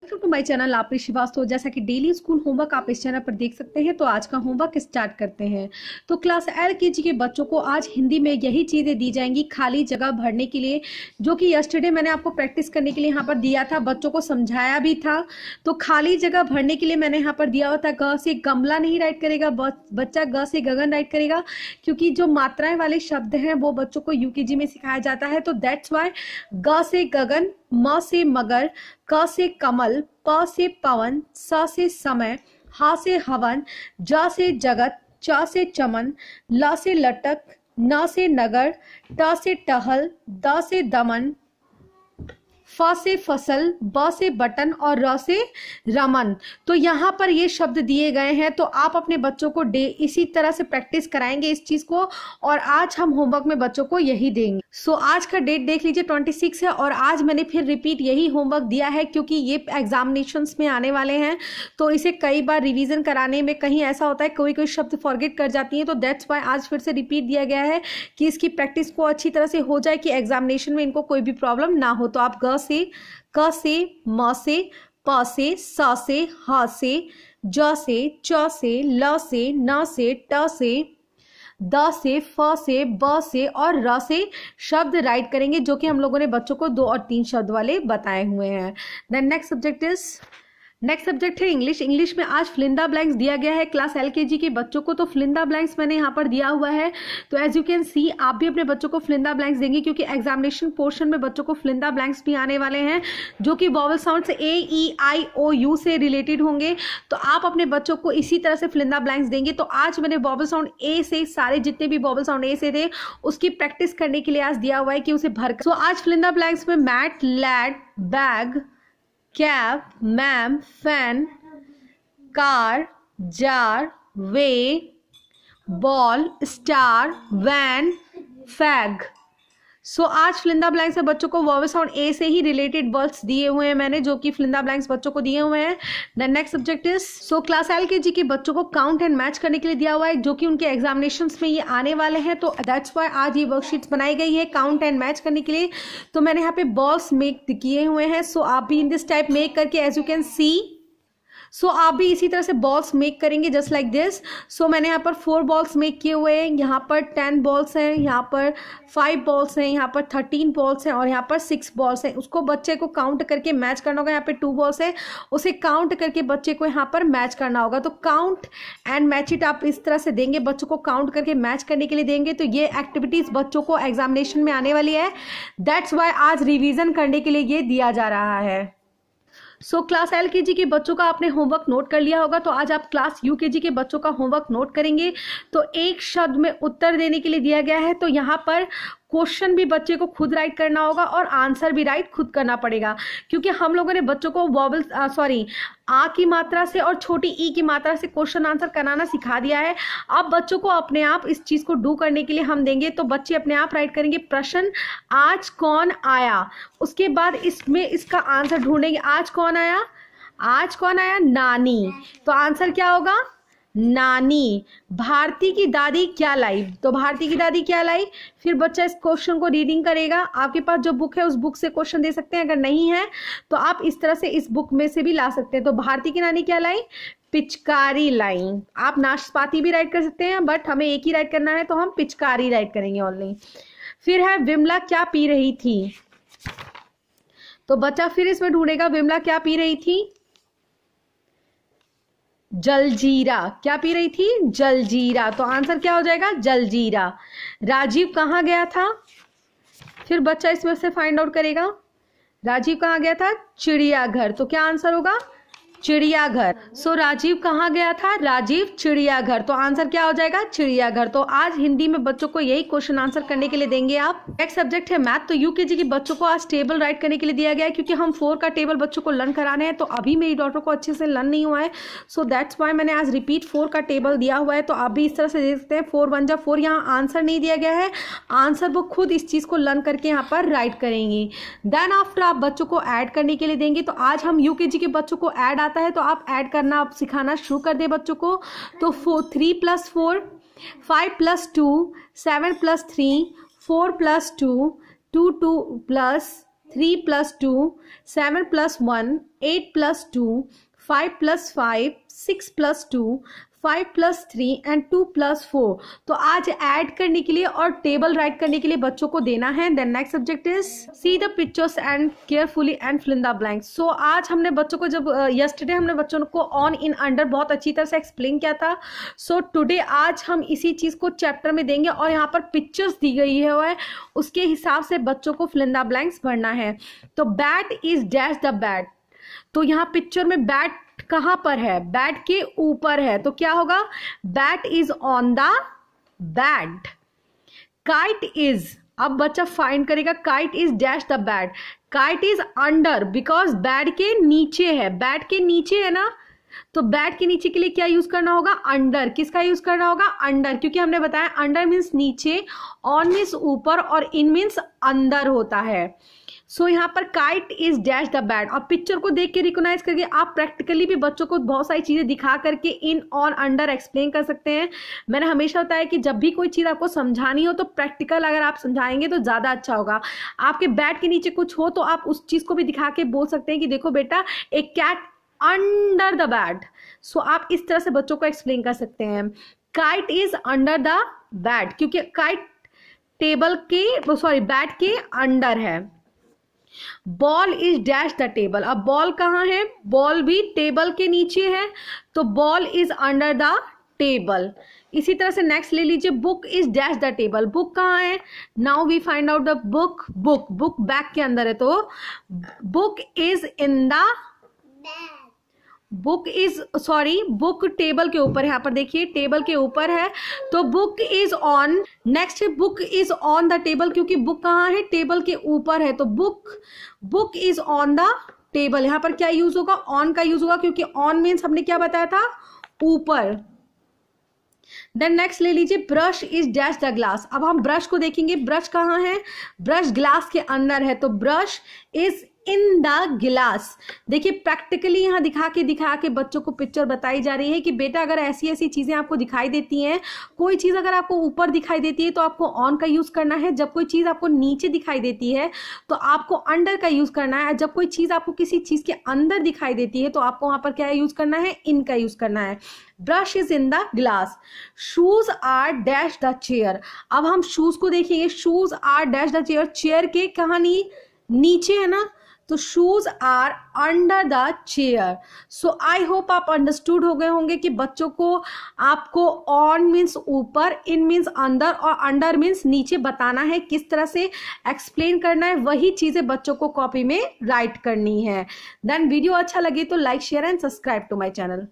Welcome to my channel आपरी श्रीवास्तव। जैसा कि डेली स्कूल होमवर्क आप इस चैनल पर देख सकते हैं, तो आज का होमवर्क स्टार्ट करते हैं। तो क्लास LKG के बच्चों को आज हिंदी में यही चीज़ें दी जाएंगी खाली जगह भरने के लिए, जो कि यस्टरडे मैंने आपको प्रैक्टिस करने के लिए यहाँ पर दिया था, बच्चों को समझाया भी था। तो खाली जगह भरने के लिए मैंने यहाँ पर दिया हुआ था, ग से गमला नहीं राइट करेगा बच्चा, ग से गगन राइट करेगा, क्योंकि जो मात्राएं वाले शब्द हैं वो बच्चों को UKG में सिखाया जाता है। तो दैट्स वाई ग से गगन, म से मगर, क से कमल, प से पवन, स से समय, ह से हवन, ज से जगत, च से चमन, ल से लटक, न से नगर, ट से टहल, द से दमन, फ से फसल, ब से बटन और र से रमन। तो यहाँ पर ये शब्द दिए गए हैं, तो आप अपने बच्चों को इसी तरह से प्रैक्टिस कराएंगे इस चीज को, और आज हम होमवर्क में बच्चों को यही देंगे। सो आज का डेट देख लीजिए 26 है, और आज मैंने फिर रिपीट यही होमवर्क दिया है, क्योंकि ये एग्जामिनेशंस में आने वाले हैं, तो इसे कई बार रिवीजन कराने में कहीं ऐसा होता है कोई कोई शब्द फॉरगेट कर जाती है। तो दैट्स वाई आज फिर से रिपीट दिया गया है कि इसकी प्रैक्टिस को अच्छी तरह से हो जाए, कि एग्जामिनेशन में इनको कोई भी प्रॉब्लम ना हो। तो आप ग से, क से, म से, प से, स से, ह से, ज से, च से, ल से, न से, ट से, द से, फ से, ब से और र से शब्द राइट करेंगे, जो कि हम लोगों ने बच्चों को 2 और 3 शब्द वाले बताए हुए हैं। देन नेक्स्ट सब्जेक्ट है इंग्लिश। इंग्लिश में आज फिल इन द ब्लैंक्स दिया गया है क्लास LKG के बच्चों को। तो फिल इन द ब्लैंक्स मैंने यहाँ पर दिया हुआ है, तो एज यू कैन सी आप भी अपने बच्चों को फिल इन द ब्लैंक्स देंगे, क्योंकि एग्जामिनेशन पोर्शन में बच्चों को फिल इन द ब्लैंक्स भी आने वाले हैं, जो कि वॉवल साउंड से A-E-I-O-U से रिलेटेड होंगे। तो आप अपने बच्चों को इसी तरह से फिल इन द ब्लैंक्स देंगे। तो आज मैंने वॉवल साउंड A से सारे जितने भी वॉवल साउंड A से थे उसकी प्रैक्टिस करने के लिए आज दिया हुआ है कि उसे भर। सो आज फिल इन द ब्लैंक्स में mat, lad, bag, cap, ma'am, fan, car, jar, way, ball, star, van, fag. So आज फिल इन द ब्लैंक्स में बच्चों को वॉवल साउंड A से ही रिलेटेड वर्ड्स दिए हुए हैं मैंने, जो कि फिल इन द ब्लैंक्स बच्चों को दिए हुए हैं। Then next subject is, so class LKG के बच्चों को काउंट एंड मैच करने के लिए दिया हुआ है, जो कि उनके एग्जामिनेशंस में ये आने वाले हैं। तो दैट्स वाई आज ये वर्कशीट्स बनाई गई है काउंट एंड मैच करने के लिए। तो मैंने यहाँ पे बॉल्स मेक किए हुए हैं, सो आप भी इन दिस टाइप मेक करके एज यू कैन सी, सो आप भी इसी तरह से बॉल्स मेक करेंगे जस्ट लाइक दिस। सो मैंने यहाँ पर 4 बॉल्स मेक किए हुए हैं, यहाँ पर 10 बॉल्स हैं, यहाँ पर 5 बॉल्स हैं, यहाँ पर 13 बॉल्स हैं और यहाँ पर 6 बॉल्स हैं। उसको बच्चे को काउंट करके मैच करना होगा। यहाँ पे 2 बॉल्स है, उसे काउंट करके बच्चे को यहाँ पर मैच करना होगा। तो काउंट एंड मैच इट आप इस तरह से देंगे, बच्चों को काउंट करके मैच करने के लिए देंगे। तो ये एक्टिविटीज बच्चों को एग्जामिनेशन में आने वाली है, दैट्स वाई आज रिविजन करने के लिए ये दिया जा रहा है। सो क्लास LKG के बच्चों का आपने होमवर्क नोट कर लिया होगा, तो आज आप क्लास UKG के बच्चों का होमवर्क नोट करेंगे। तो एक शब्द में उत्तर देने के लिए दिया गया है, तो यहाँ पर क्वेश्चन भी बच्चे को खुद राइट करना होगा और आंसर भी राइट खुद करना पड़ेगा, क्योंकि हम लोगों ने बच्चों को वॉवल आ की मात्रा से और छोटी ई की मात्रा से क्वेश्चन आंसर कराना सिखा दिया है। अब बच्चों को अपने आप इस चीज को डू करने के लिए हम देंगे, तो बच्चे अपने आप राइट करेंगे प्रश्न आज कौन आया, उसके बाद इसमें इसका आंसर ढूंढेंगे। आज कौन आया, आज कौन आया, नानी। तो आंसर क्या होगा, नानी। भारती की दादी क्या लाई, तो भारती की दादी क्या लाई। फिर बच्चा इस क्वेश्चन को रीडिंग करेगा। आपके पास जो बुक है उस बुक से क्वेश्चन दे सकते हैं, अगर नहीं है तो आप इस तरह से इस बुक में से भी ला सकते हैं। तो भारती की नानी क्या लाई, पिचकारी लाई। आप नाशपाती भी राइट कर सकते हैं, बट हमें एक ही राइट करना है, तो हम पिचकारी राइट करेंगे ओनली। फिर है विमला क्या पी रही थी, तो बच्चा फिर इसमें ढूंढेगा विमला क्या पी रही थी, जलजीरा। क्या पी रही थी, जलजीरा। तो आंसर क्या हो जाएगा, जलजीरा। राजीव कहाँ गया था, फिर बच्चा इसमें से फाइंड आउट करेगा राजीव कहाँ गया था, चिड़ियाघर। तो क्या आंसर होगा, चिड़ियाघर। सो राजीव कहाँ गया था, राजीव चिड़ियाघर। तो आंसर क्या हो जाएगा, चिड़ियाघर। तो आज हिंदी में बच्चों को यही क्वेश्चन आंसर करने के लिए देंगे आप। नेक्स्ट सब्जेक्ट है मैथ। तो UKG के बच्चों को आज टेबल राइट करने के लिए दिया गया है, क्योंकि हम 4 का टेबल बच्चों को लर्न कराने हैं। तो अभी मेरी डॉटर को अच्छे से लर्न नहीं हुआ है, सो दैट्स वाई मैंने आज रिपीट 4 का टेबल दिया हुआ है। तो आप भी इस तरह से देख सकते हैं, 4 1 जा 4। यहाँ आंसर नहीं दिया गया है, आंसर वो खुद इस चीज को लर्न करके यहाँ पर राइट करेंगी। देन आफ्टर आप बच्चों को ऐड करने के लिए देंगे। तो आज हम UKG के बच्चों को ऐड आता है, तो आप ऐड करना आप सिखाना शुरू कर दे बच्चों को। तो 3 + 4, 5 + 2, 7 + 3, 4 + 2, 2 2 + 3 + 2, 7 + 1, 8 + 2, 5 + 5, 6 + 2, 5 + 3 एंड 2 + 4। तो आज ऐड करने के लिए और टेबल राइट करने के लिए बच्चों को देना है। Then next subject is see the pictures and carefully and fill in the blanks. So आज हमने बच्चों को जब यस्टरडे हमने बच्चों को ऑन इन अंडर बहुत अच्छी तरह से एक्सप्लेन किया था। सो टुडे आज हम इसी चीज को चैप्टर में देंगे और यहाँ पर पिक्चर्स दी गई है उसके हिसाब से बच्चों को फिल इन द ब्लैंक्स भरना है। तो bat is dash the bat. तो यहाँ पिक्चर में बैट कहां पर है? बैट के ऊपर है, तो क्या होगा? Bat is on the bat. Kite is, अब बच्चा फाइंड करेगा kite is dash the bat. Kite is under because bat के नीचे है। बैट के नीचे है ना, तो बैट के नीचे के लिए क्या यूज करना होगा? अंडर। किसका यूज करना होगा? अंडर, क्योंकि हमने बताया अंडर मीन्स नीचे, ऑन मीन्स ऊपर और इन मीन्स अंदर होता है। सो यहाँ पर kite is dash the bat. और पिक्चर को देख के रिकॉग्नाइज करके आप प्रैक्टिकली भी बच्चों को बहुत सारी चीजें दिखा करके इन ऑन अंडर एक्सप्लेन कर सकते हैं। मैंने हमेशा बताया कि जब भी कोई चीज आपको समझानी हो तो प्रैक्टिकल अगर आप समझाएंगे तो ज्यादा अच्छा होगा। आपके बैट के नीचे कुछ हो तो आप उस चीज को भी दिखा के बोल सकते हैं कि देखो बेटा एक कैट अंडर द बैट। सो आप इस तरह से बच्चों को एक्सप्लेन कर सकते हैं। Kite is under the bat, क्योंकि काइट टेबल के सॉरी बैट के अंडर है। Ball is dash the table. अब बॉल कहाँ है? बॉल भी टेबल के नीचे है, तो ball is under the table. इसी तरह से नेक्स्ट ले लीजिए, book is dash the table. Book कहाँ है? Now we find out the book. Book bag के अंदर है, तो book is in the book table के ऊपर है। यहाँ पर देखिए टेबल के ऊपर है, तो बुक इज ऑन। नेक्स्ट है book is on the table, क्योंकि बुक कहाँ है? टेबल के ऊपर है, तो book is on the table. यहाँ पर क्या यूज होगा? ऑन का यूज होगा, क्योंकि ऑन मीन्स हमने क्या बताया था? ऊपर। देन नेक्स्ट ले लीजिए, brush is dash the glass. अब हम ब्रश को देखेंगे, ब्रश कहाँ है? ब्रश ग्लास के अंदर है, तो ब्रश इज इन द गिलास। देखिए प्रैक्टिकली यहाँ दिखा के बच्चों को पिक्चर बताई जा रही है कि बेटा अगर ऐसी ऐसी चीजें आपको दिखाई देती हैं, कोई चीज अगर आपको ऊपर दिखाई देती है तो आपको ऑन का यूज करना है। जब कोई चीज आपको नीचे दिखाई देती है तो आपको अंडर का यूज करना है। जब कोई चीज आपको किसी चीज के अंदर दिखाई देती है तो आपको वहां पर क्या यूज करना है? इन का यूज करना है। Brush is in the glass. Shoes are dash the chair. अब हम शूज को देखेंगे, shoes are dash the chair. Chair के कहानी नीचे है ना, तो shoes are under the chair. So I hope आप अंडरस्टूड हो गए होंगे कि बच्चों को आपको ऑन मीन्स ऊपर, इन मीन्स अंदर और अंडर मीन्स नीचे बताना है, किस तरह से एक्सप्लेन करना है। वही चीजें बच्चों को कॉपी में राइट करनी है। देन वीडियो अच्छा लगे तो like share and subscribe to my channel.